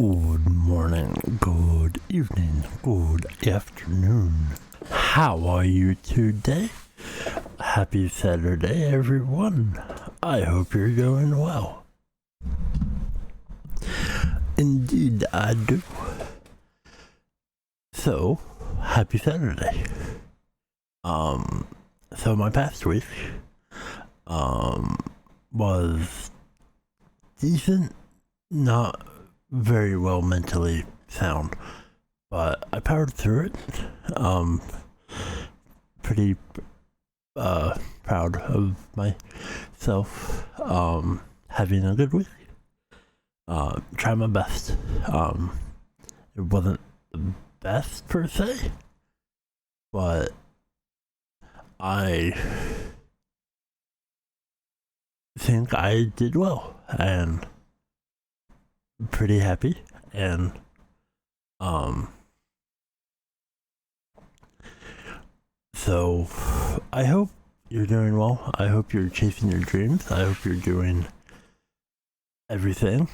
Good morning, good evening, good afternoon. How are you today? Happy Saturday, everyone. I hope you're doing well. Indeed, I do. So, happy Saturday. So my past week, was decent, not very well mentally sound, but I powered through it. Pretty proud of myself. Having a good week. Try my best. It wasn't the best per se, but I think I did well, and pretty happy. And so I hope you're doing well. I hope you're chasing your dreams. I hope you're doing everything.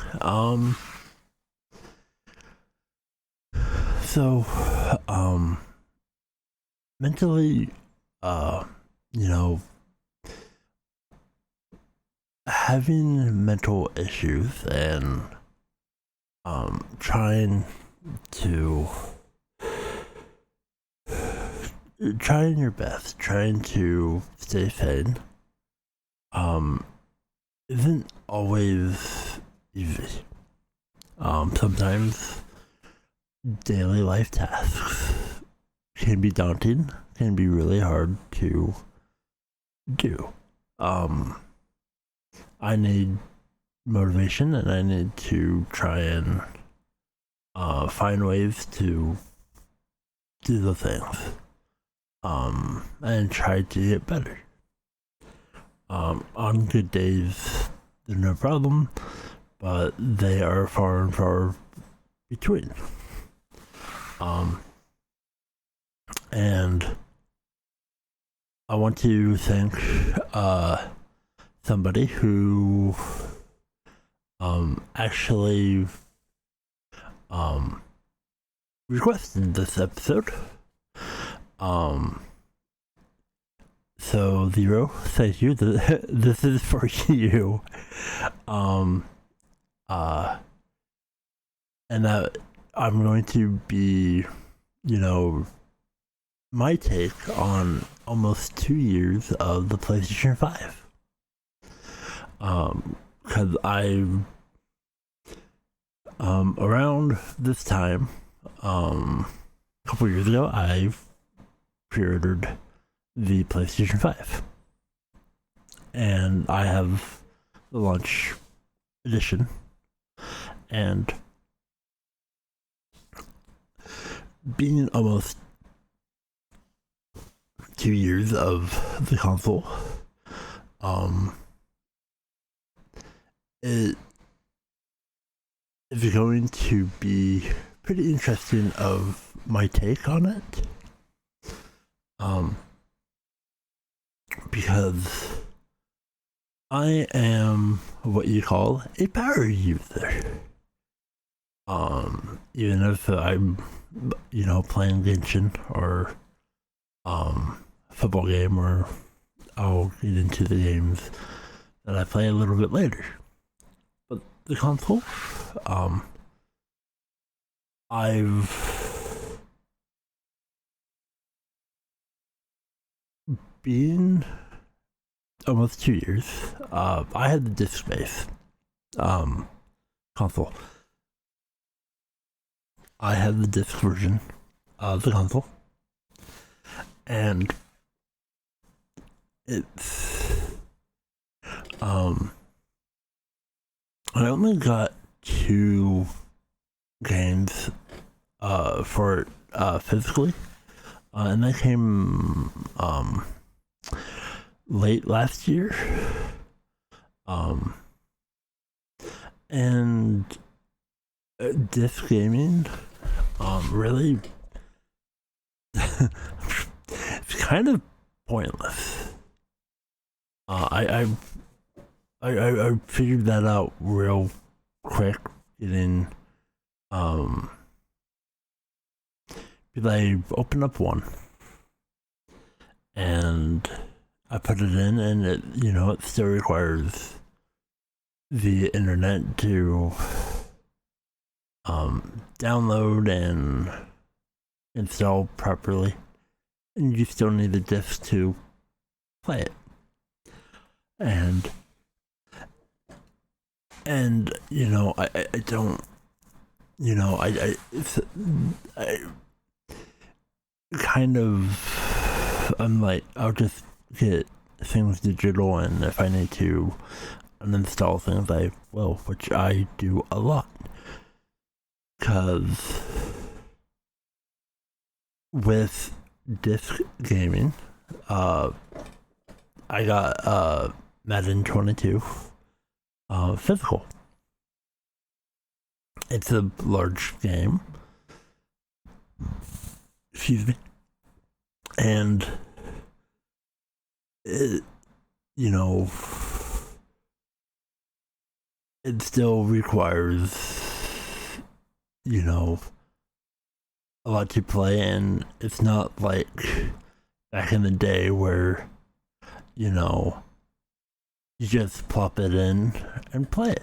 So mentally, having mental issues and trying your best, trying to stay sane, isn't always easy. Sometimes daily life tasks can be daunting, can be really hard to do. I need motivation, and I need to try and find ways to do the things, and try to get better. On good days, they're no problem, but they are far and far between. And I want to thank somebody who actually requested this episode. So Xero, thank you. This is for you. And that I'm going to be, my take on almost 2 years of the PlayStation 5. Because around this time, a couple years ago, I pre-ordered the PlayStation 5. And I have the launch edition. And being almost 2 years of the console, it is going to be pretty interesting of my take on it, because I am what you call a power user. Even if I'm, playing Genshin or football game, or I'll get into the games that I play a little bit later. But the console, I've been almost 2 years. I had the disc-based console. I had the disc version of the console, and it's I only got 2 games for it physically, and that came late last year, and disc gaming really it's kind of pointless. I figured that out real quick, getting because I opened up one and I put it in, and it still requires the internet to download and install properly, and you still need the disc to play it. And I don't, I kind of, I'm like, I'll just get things digital, and if I need to uninstall things, I will, which I do a lot. Because with disc gaming, I got Madden 22 physical. It's a large game. Excuse me. And it still requires a lot to play, and it's not like back in the day where you just plop it in and play it.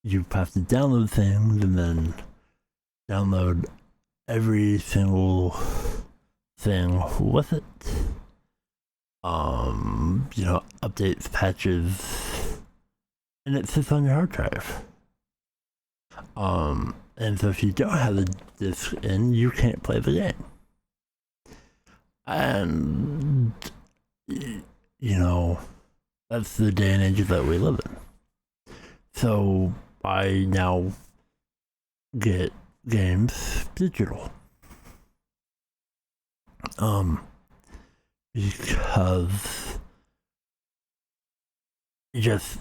You have to download things and then download every single thing with it. Updates, patches, and it sits on your hard drive. And so if you don't have the disc in, you can't play the game. And that's the day and age that we live in. So I now get games digital. Because it just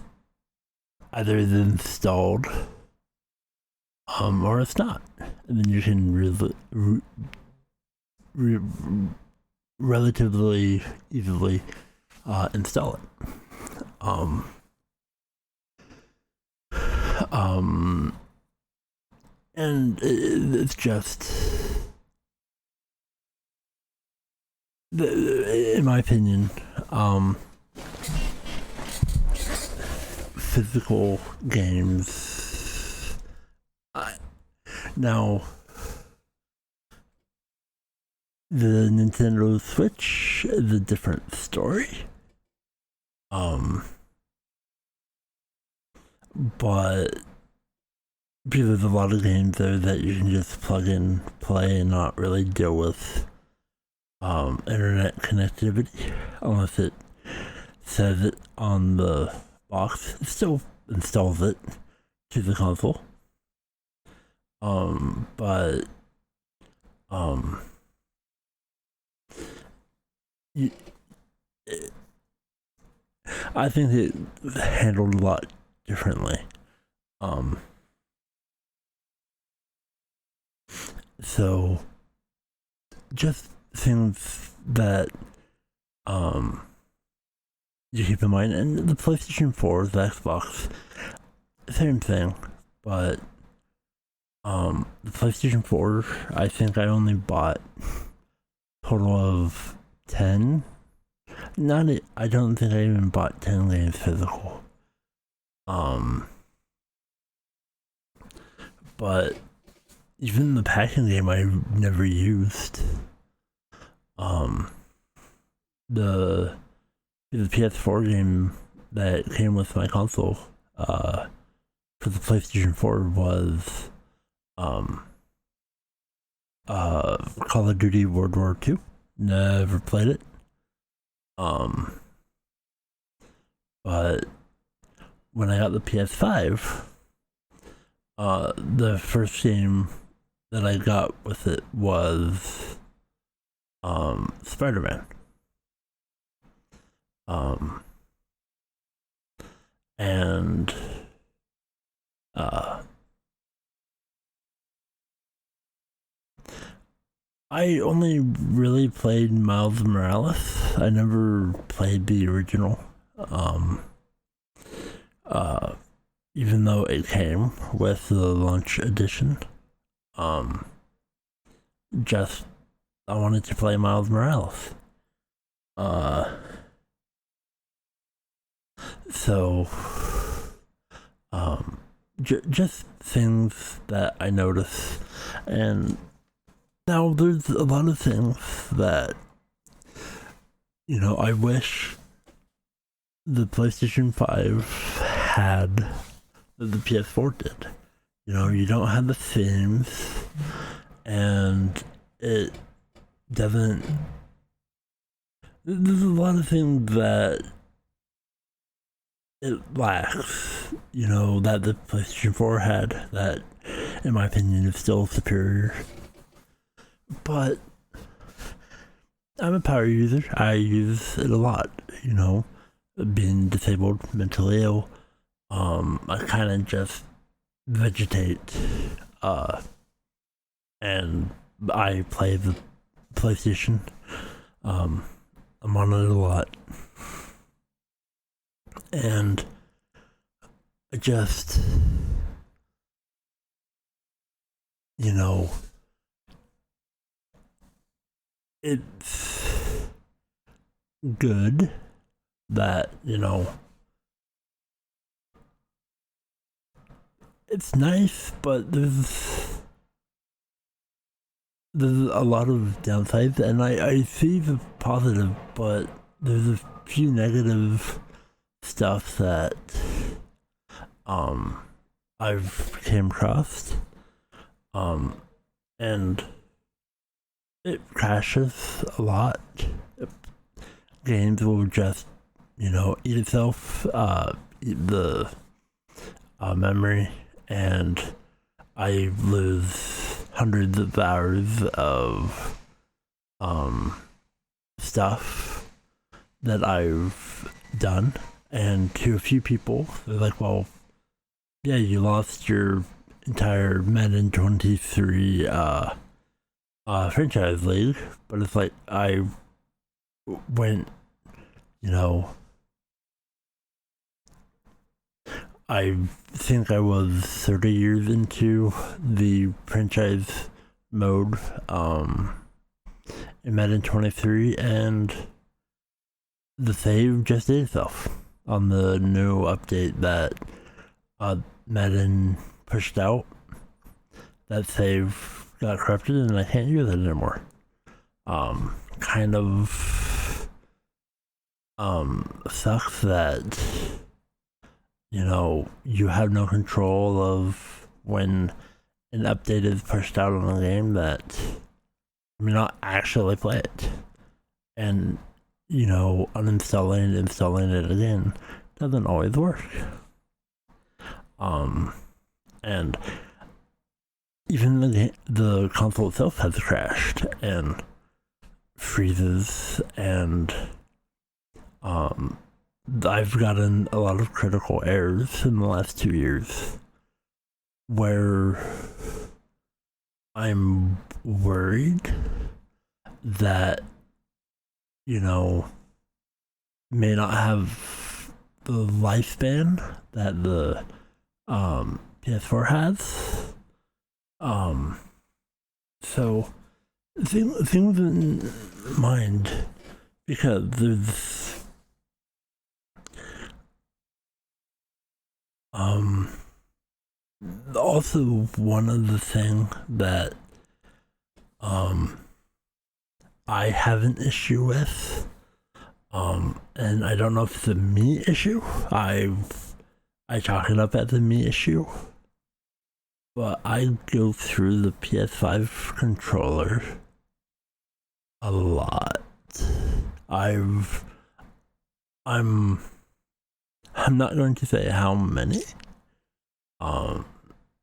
either is installed or it's not, and then you can relatively easily install it. And it's just, in my opinion, physical games. Now, the Nintendo Switch is a different story. But because there's a lot of games there that you can just plug in, play, and not really deal with internet connectivity, unless it says it on the box. It still installs it to the console. I think it handled a lot differently. So just things that you keep in mind, and the PlayStation 4, the Xbox, same thing, but the PlayStation 4, I think I only bought a total of 10. I don't think I even bought 10 games physical. But even the packing game I never used. The PS4 game that came with my console for the PlayStation 4 was Call of Duty World War II. Never played it. But when I got the PS5, the first game that I got with it was Spider-Man. And I only really played Miles Morales. I never played the original. even though it came with the launch edition. Just I wanted to play Miles Morales. So just things that I notice, and now there's a lot of things that I wish the PlayStation 5 had that the PS4 did. You don't have the themes, and it doesn't. There's a lot of things that it lacks, that the PlayStation 4 had, that, in my opinion, is still superior. But I'm a power user. I use it a lot, being disabled, mentally ill. I kind of just vegetate, and I play the PlayStation. I'm on it a lot. And I just, it's good that, it's nice, but there's a lot of downsides, and I see the positive, but there's a few negative stuff that I've came across, and it crashes a lot. Games will just eat itself, eat the memory, and I lose hundreds of hours of stuff that I've done. And to a few people, they're like, well, yeah, you lost your entire Madden 23 franchise league. But it's like, I went, I think I was 30 years into the franchise mode in Madden 23, and the save just did itself on the new update that Madden pushed out. That save got corrupted and I can't use it anymore. Kind of sucks that you have no control of when an update is pushed out on a game that you may not actually play it, and uninstalling and installing it again doesn't always work. And even the console itself has crashed and freezes, and I've gotten a lot of critical errors in the last 2 years where I'm worried that may not have the lifespan that the PS4 has. So things in mind, because there's also one other thing that I have an issue with, and I don't know if it's a me issue. I chalk it up as a me issue, but I go through the PS5 controller a lot. I'm not going to say how many,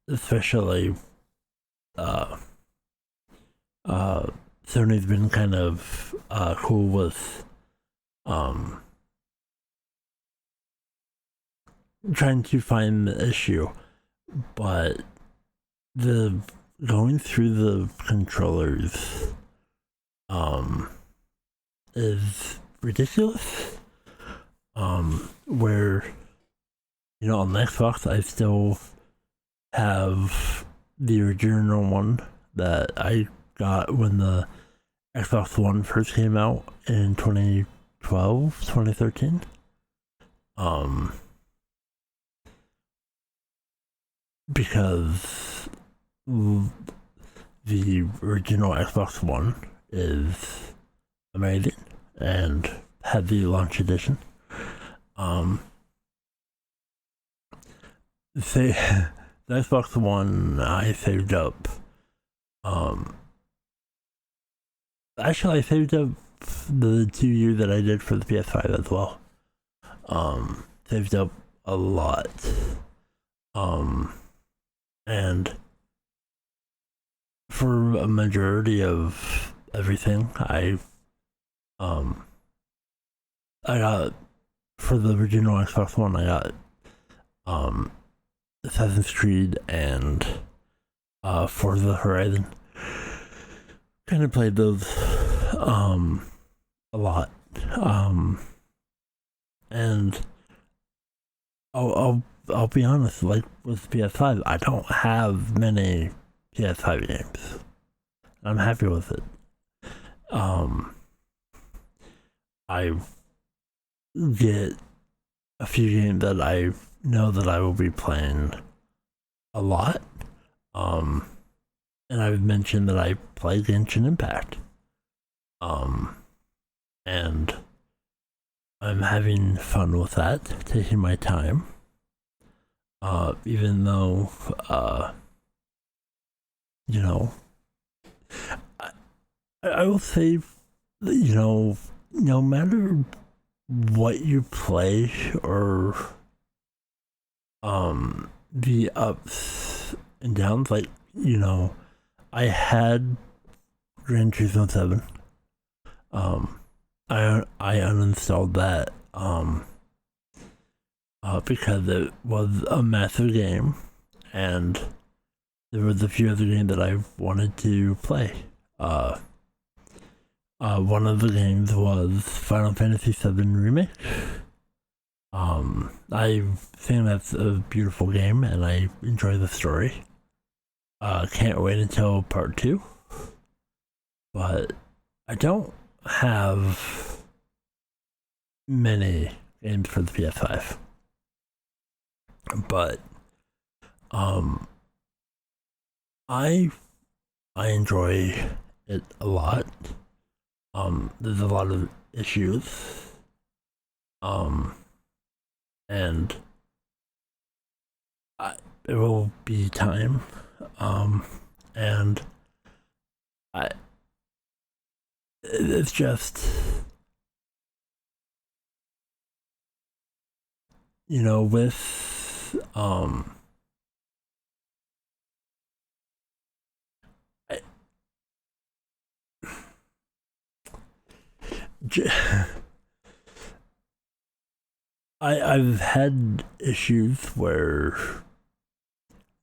especially Sony's been kind of cool with trying to find the issue, but the going through the controllers is ridiculous. Where on the Xbox, I still have the original one that I got when the Xbox One first came out in 2012, 2013. Because the original Xbox One is amazing and had the launch edition. The Xbox One I saved up. Actually, I saved up the 2 years that I did for the PS5 as well. Saved up a lot. And for a majority of everything, I got, for the original Xbox One, I got Assassin's Creed and Forza Horizon. Kind of played those a lot. And I'll be honest, like with PS5, I don't have many PS5 games. I'm happy with it. I get a few games that I know that I will be playing a lot. And I've mentioned that I play Genshin Impact. And I'm having fun with that, taking my time. Even though, I will say, no matter what you play or the ups and downs, like, I had Gran Turismo 7. I uninstalled that because it was a massive game and there was a few other games that I wanted to play. One of the games was Final Fantasy VII Remake. I think that's a beautiful game and I enjoy the story. Can't wait until part 2. But I don't have many games for the PS5. But I enjoy it a lot. There's a lot of issues. And it will be time. And it's just, with I've had issues where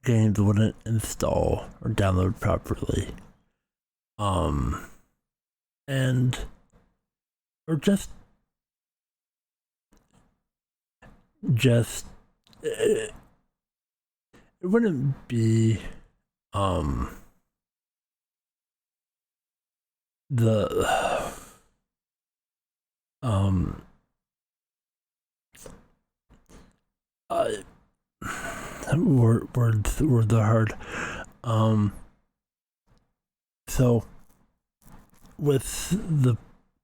games wouldn't install or download properly. And or just it wouldn't be the words are hard. So with the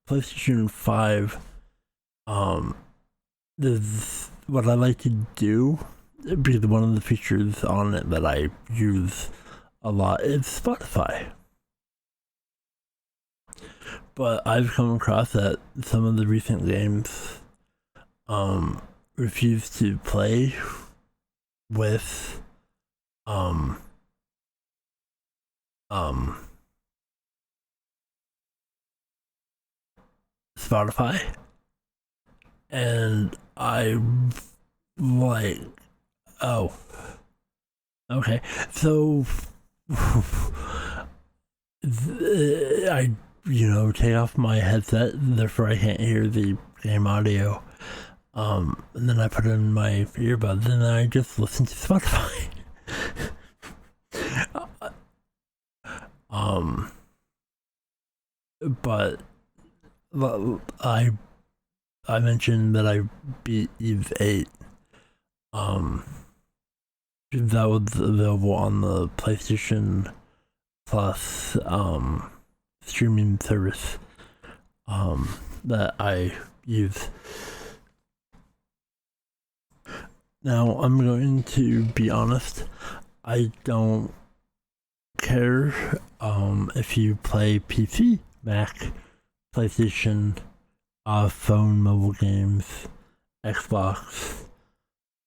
PlayStation 5, this what I like to do, because one of the features on it that I use a lot is Spotify. But I've come across that some of the recent games refuse to play with Spotify, and I'm like, oh, okay, so I take off my headset, therefore I can't hear the game audio. And then I put in my earbuds and I just listen to Spotify. But I mentioned that I beat Eve 8. That was available on the PlayStation Plus streaming service that I use. Now, I'm going to be honest, I don't care if you play PC, Mac, PlayStation, phone, mobile games, Xbox,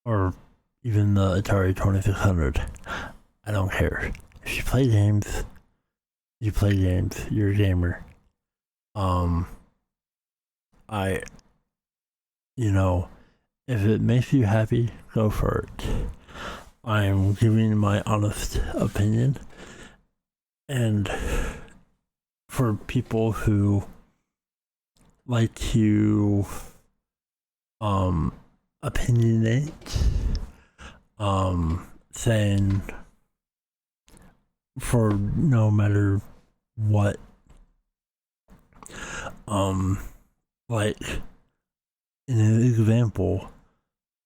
or even the Atari 2600. I don't care. If you play games, you play games. You're a gamer. If it makes you happy, go for it. I'm giving my honest opinion. And for people who like to opinionate, saying for no matter what, like in an example,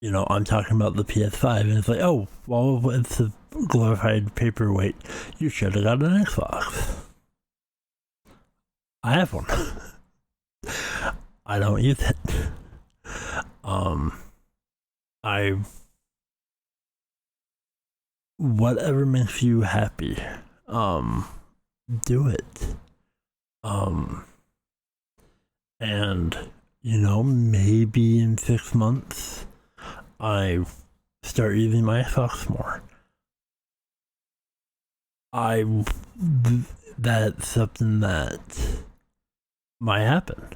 I'm talking about the PS5 and it's like, oh, well, it's a glorified paperweight, you should have got an Xbox. I have one. I don't use it. Whatever makes you happy, do it. And maybe in 6 months I start using my Xbox more. That's something that might happen,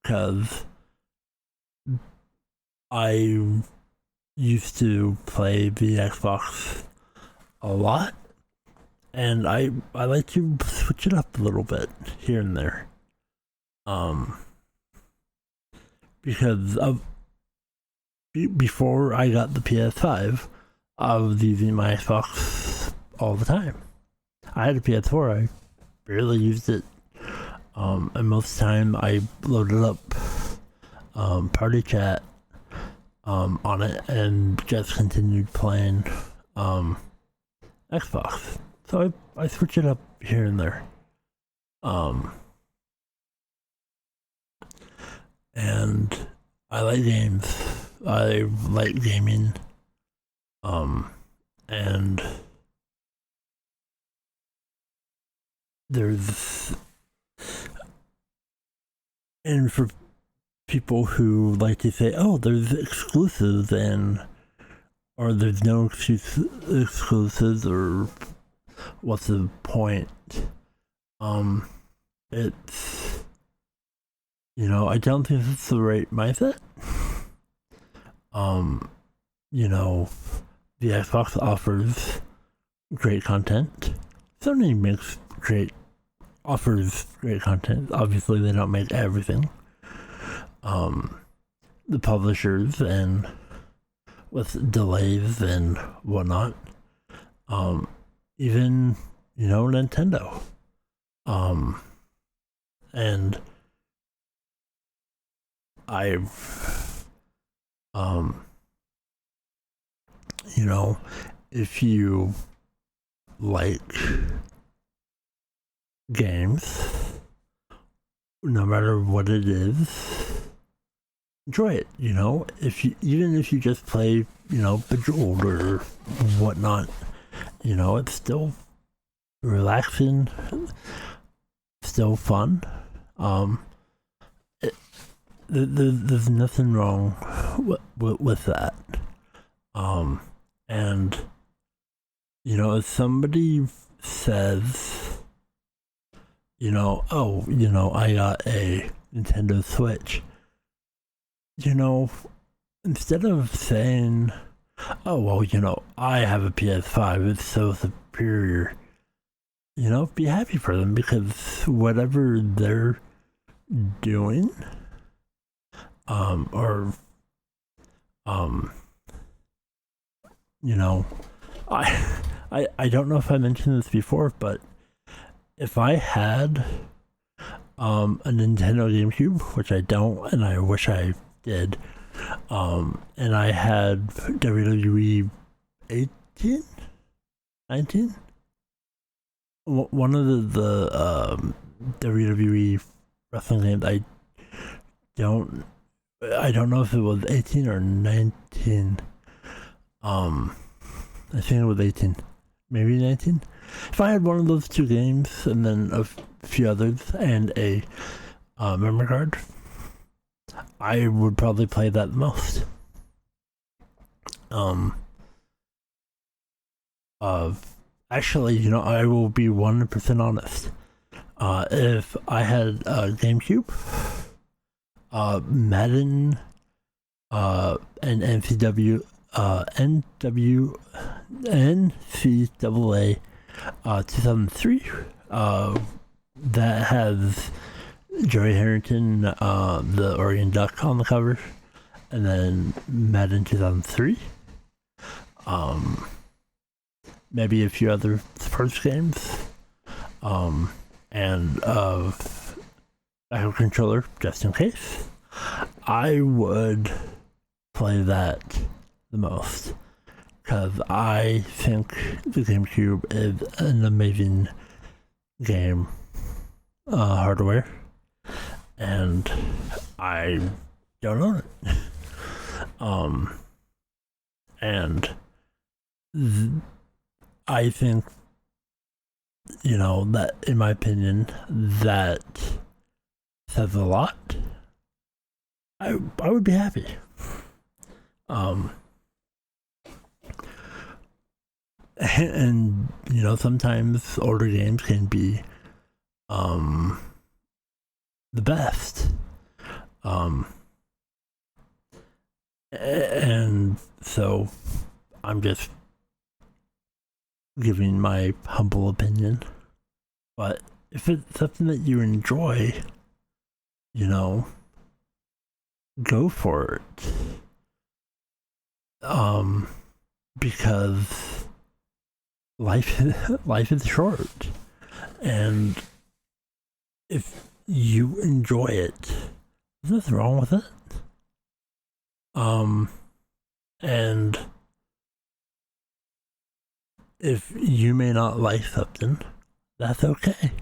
because I used to play the Xbox a lot, and I like to switch it up a little bit here and there, because before I got the PS5, I was using my Xbox all the time. I had a PS4, I barely used it, and most of the time I loaded up Party Chat on it and just continued playing Xbox. So I switch it up here and there. And I like games. I like gaming. And for people who like to say, oh, there's exclusives or there's no exclusives, or what's the point? It's, I don't think it's the right mindset. The Xbox offers great content. Sony offers great content. Obviously, they don't make everything. The publishers, and with delays and whatnot, even Nintendo, and if you like games, no matter what it is, enjoy it. Even if you just play, Bejeweled or whatnot, it's still relaxing, still fun. There's nothing wrong with that. And if somebody says, I got a Nintendo Switch, instead of saying, oh, well, I have a PS5, it's so superior, be happy for them, because whatever they're doing, or Um, you know, I don't know if I mentioned this before, but if I had a Nintendo GameCube, which I don't, and I wish I did, and I had WWE 18, 19, one of the WWE wrestling games. I don't know if it was 18 or 19. I think it was 18, maybe 19. If I had one of those two games and then a few others and a memory card, I would probably play that the most. Actually, I will be 100% honest. If I had a GameCube, Madden, and NCAA, NCAA 2003, that has Joey Harrington, the Oregon Duck, on the cover, and then Madden 2003. Maybe a few other sports games, and backup controller just in case. I would play that the most because I think the GameCube is an amazing game hardware, and I don't own it. And I think, that, in my opinion, that says a lot. I would be happy. And sometimes older games can be the best. And so I'm just giving my humble opinion. But if it's something that you enjoy, go for it. Because life is short, and if you enjoy it, there's nothing wrong with it. And if you may not like something, that's okay.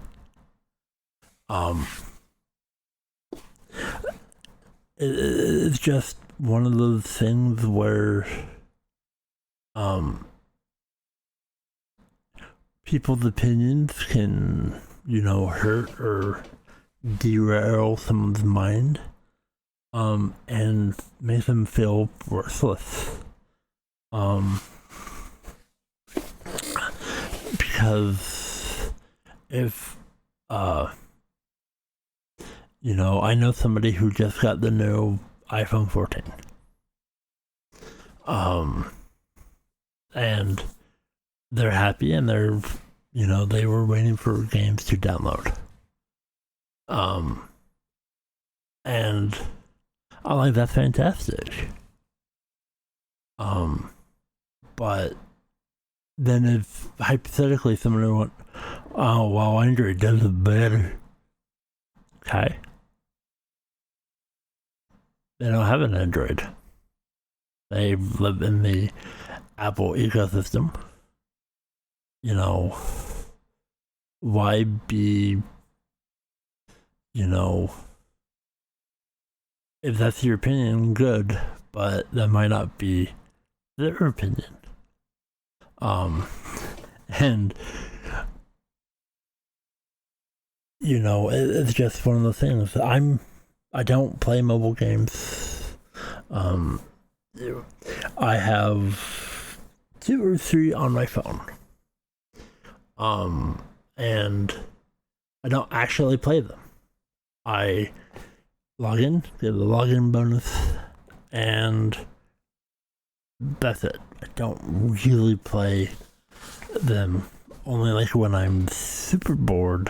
It's just one of those things where people's opinions can, hurt or derail someone's mind, and make them feel worthless. Because if, I know somebody who just got the new iPhone 14. And they're happy, and they're, they were waiting for games to download. And I'm like, that's fantastic. But then if hypothetically someone went, oh, well, Android does it better. Okay. They don't have an Android. They live in the Apple ecosystem. Why be, if that's your opinion, good, but that might not be their opinion. And it's just one of the things. I don't play mobile games. I have 2 or 3 on my phone. And I don't actually play them. I log in, get the login bonus, and that's it. I don't really play them, only like when I'm super bored.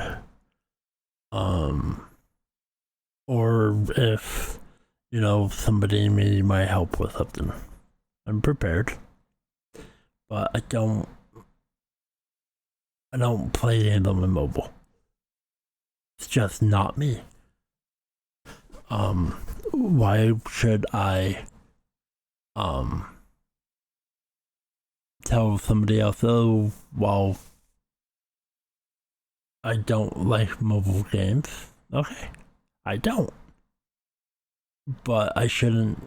Or if, somebody needed my help with something. I'm prepared, but I don't play games on my mobile. It's just not me. Why should I tell somebody else, oh, well, I don't like mobile games? Okay, I don't. But I shouldn't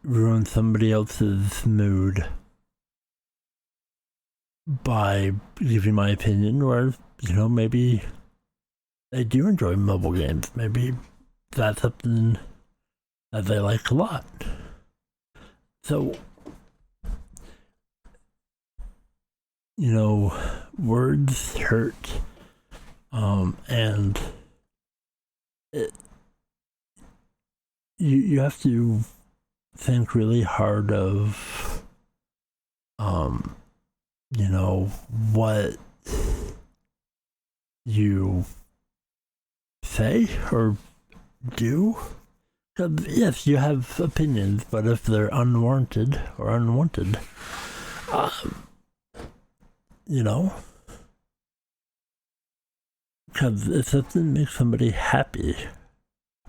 ruin somebody else's mood by giving my opinion, where maybe they do enjoy mobile games. Maybe that's something that they like a lot. So words hurt, and you have to think really hard of what you say or do. Because yes, you have opinions, but if they're unwarranted or unwanted, because if something makes somebody happy,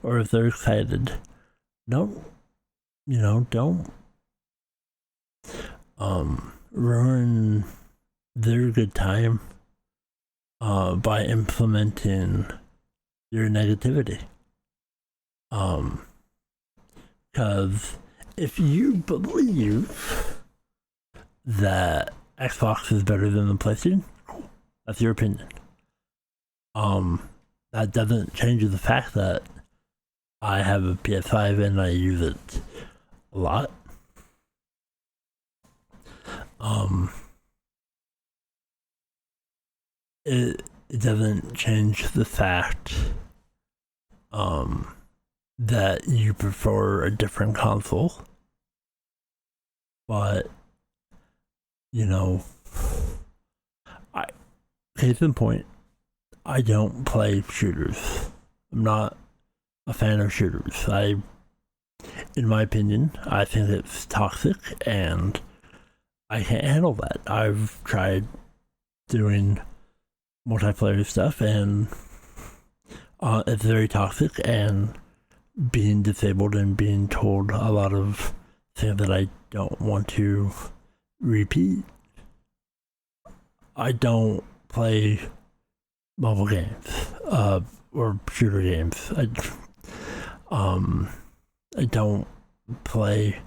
or if they're excited, don't ruin their good time by implementing your negativity. Because if you believe that Xbox is better than the PlayStation, cool. That's your opinion. That doesn't change the fact that I have a PS5 and I use it a lot. It doesn't change the fact that you prefer a different console, but case in point, I don't play shooters. I'm not a fan of shooters. In my opinion, I think it's toxic and I can't handle that. I've tried doing multiplayer stuff and it's very toxic, and being disabled and being told a lot of things that I don't want to repeat. I don't play mobile games or shooter games. I don't play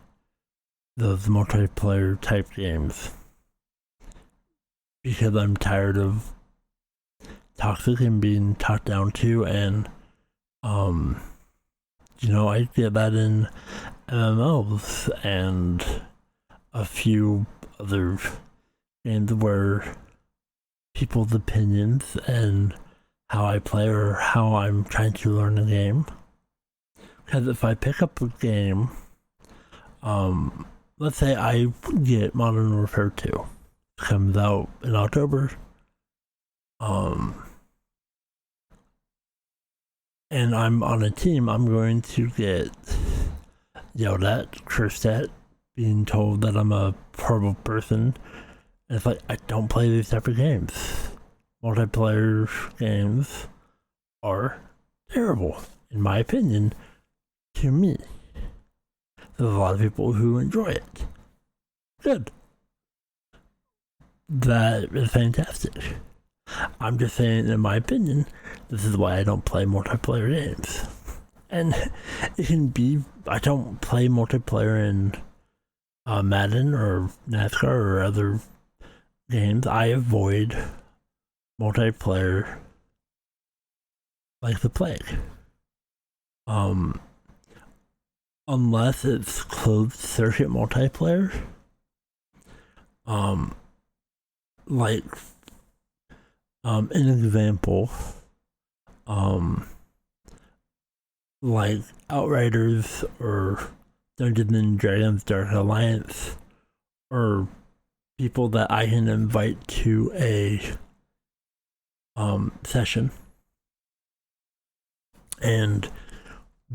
those multiplayer type games because I'm tired of toxic and being talked down to, and I get that in MMOs and a few other games where people's opinions and how I play or how I'm trying to learn a game. Because if I pick up a game, let's say I get Modern Warfare 2, it comes out in October, and I'm on a team, I'm going to get yelled at, cursed at, being told that I'm a horrible person. And it's like, I don't play these type of games. Multiplayer games are terrible, in my opinion, to me. There's a lot of people who enjoy it. Good. That is fantastic. I'm just saying, in my opinion, this is why I don't play multiplayer games. And it can be, I don't play multiplayer in Madden or NASCAR or other games. I avoid multiplayer like the plague. Unless it's closed circuit multiplayer. An example, like Outriders or Dungeons and Dragons Dark Alliance or people that I can invite to a session, and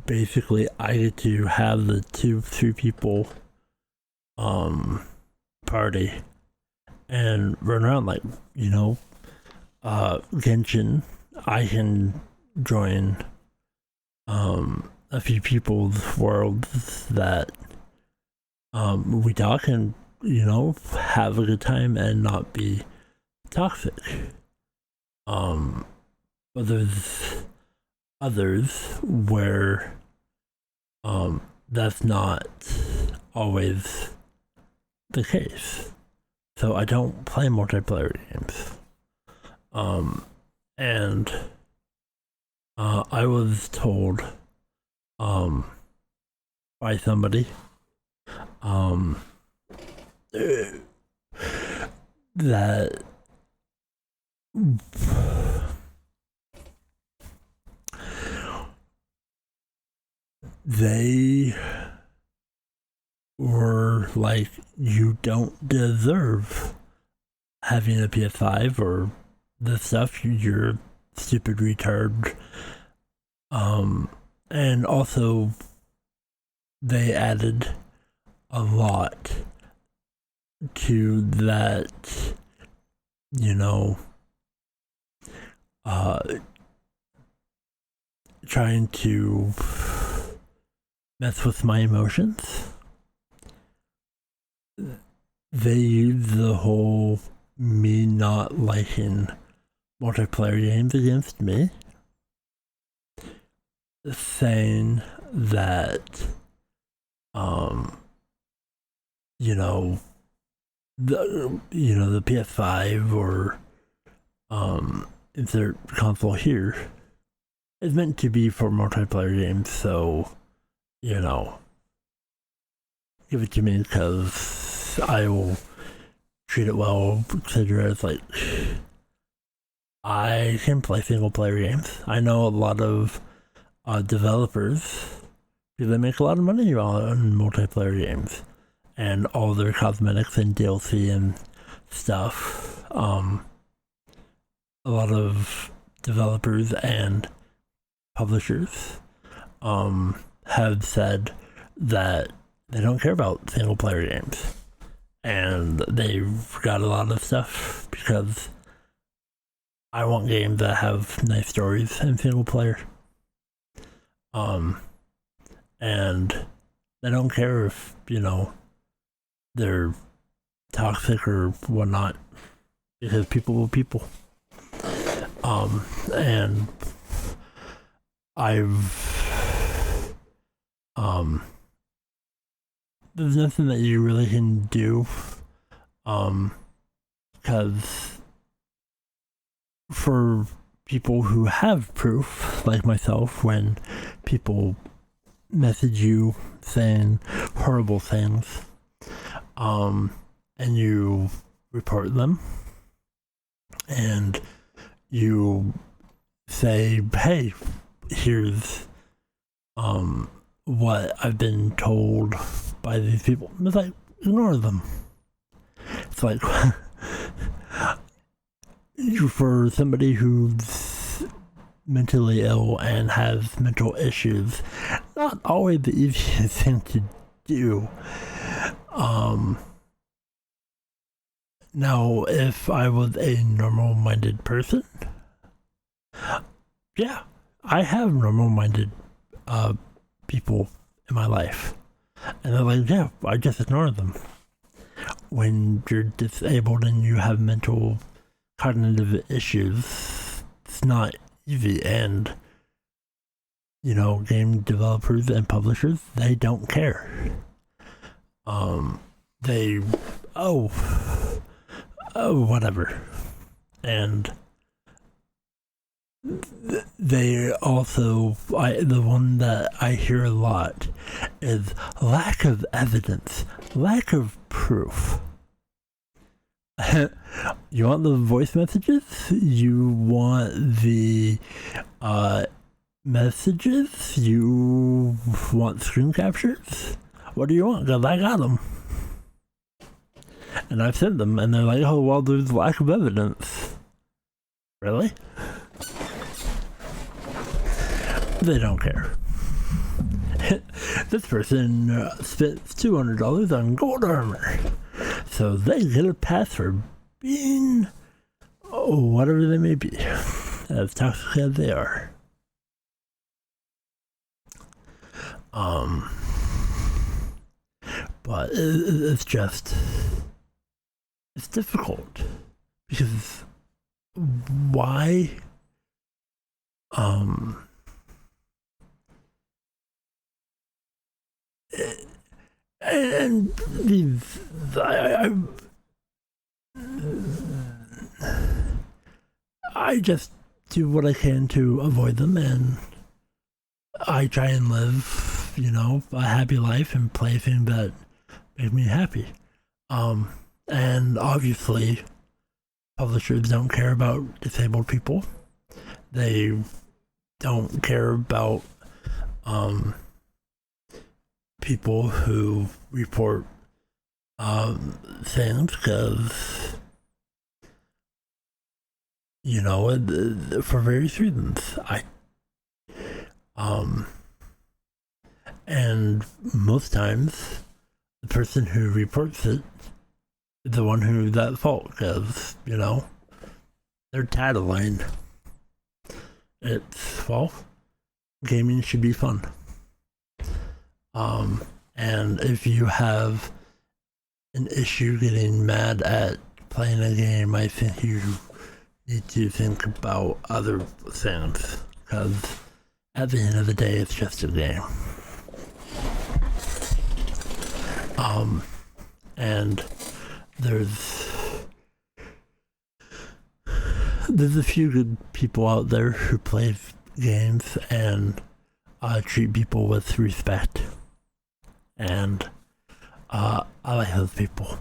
basically I get to have the three people party and run around like, Genshin. I can join a few people's worlds that we talk and have a good time and not be toxic. But there's others where that's not always the case. So I don't play multiplayer games. And I was told by somebody that they were like, you don't deserve having a PS5 or this stuff, you're stupid retard. And also they added a lot to that, trying to mess with my emotions. They use the whole me not liking multiplayer games against me, saying that the PS5 or insert console here is meant to be for multiplayer games, so give it to me because I will treat it well, consider it as like I can play single player games. I know a lot of developers, because they make a lot of money on multiplayer games and all their cosmetics and DLC and stuff. A lot of developers and publishers have said that they don't care about single player games, and they've got a lot of stuff because I want games that have nice stories and single player. And they don't care if, they're toxic or whatnot, because people will people. And there's nothing that you really can do, because for people who have proof, like myself, when people message you saying horrible things, and you report them, and you say, hey, here's what I've been told by these people. It's like, ignore them. It's like, for somebody who's mentally ill and has mental issues, not always the easiest thing to do. Now, if I was a normal-minded person, yeah, I have normal-minded people in my life, and they're like, yeah, I just ignore them. When you're disabled and you have mental cognitive issues, it's not easy, and game developers and publishers, they don't care. They whatever. And they also, the one that I hear a lot is lack of evidence, lack of proof. You want the voice messages? You want the messages? You want screen captures? What do you want? Because I got them. And I've sent them, and they're like, oh, well, there's lack of evidence. Really? They don't care. This person spent $200 on gold armor, so they get a pass for being whatever they may be, as toxic as they are. But it's difficult because why? And these, I just do what I can to avoid them, and I try and live, a happy life and play things that make me happy. And obviously, publishers don't care about disabled people. They don't care about people who report things because, for various reasons. And most times, the person who reports it is the one who's at fault because, they're tattling. Gaming should be fun. And if you have an issue getting mad at playing a game, I think you need to think about other things, because at the end of the day, it's just a game. And there's a few good people out there who play games and treat people with respect, and I like those people,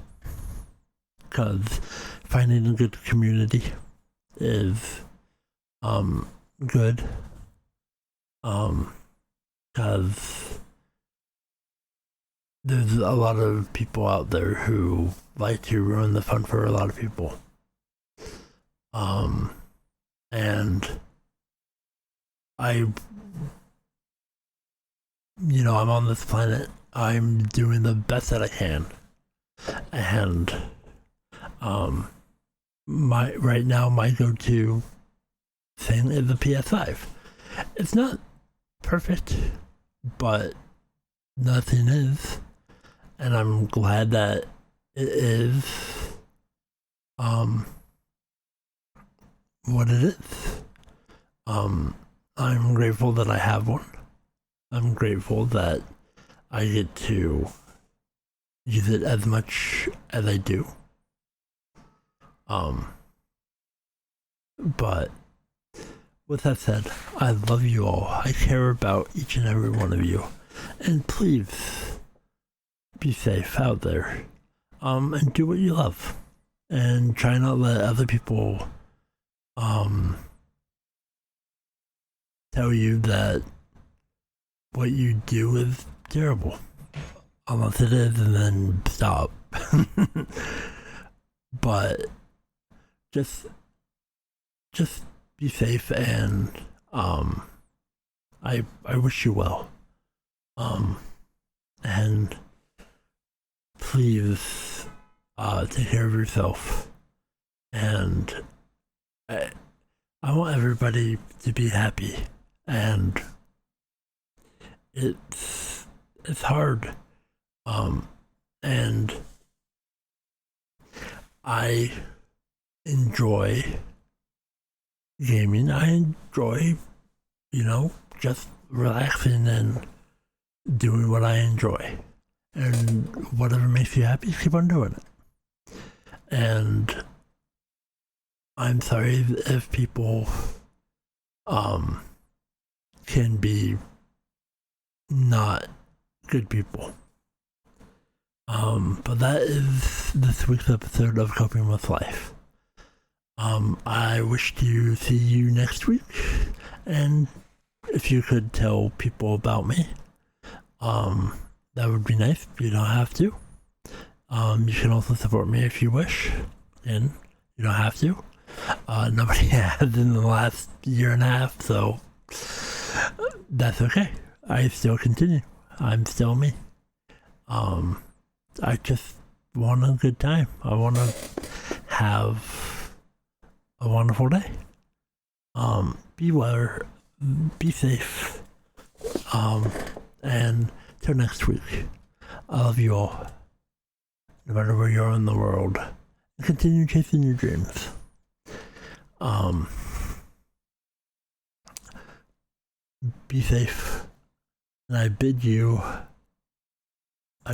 because finding a good community is good, because there's a lot of people out there who like to ruin the fun for a lot of people, and I'm on this planet. I'm doing the best that I can, and right now my go-to thing is the PS5. It's not perfect, but nothing is, and I'm glad that it is what it is. I'm grateful that I have one. I'm grateful that I get to use it as much as I do. But with that said, I love you all. I care about each and every one of you. And please be safe out there. And do what you love. And try not to let other people tell you that what you do is terrible, unless it is, and then stop. But just be safe, and I wish you well. And please take care of yourself, and I want everybody to be happy, and it's hard, and I enjoy gaming. I enjoy, just relaxing and doing what I enjoy, and whatever makes you happy, keep on doing it. And I'm sorry if people can be not good people. But that is this week's episode of Coping with Life. I wish to see you next week, and if you could tell people about me, that would be nice. You don't have to. You can also support me if you wish, and you don't have to. Nobody has in the last year and a half, so that's okay. I still continue. I'm still me. I just want a good time. I want to have a wonderful day. Be well, be safe, and till next week. I love you all, no matter where you are in the world, and continue chasing your dreams. Be safe, and I bid you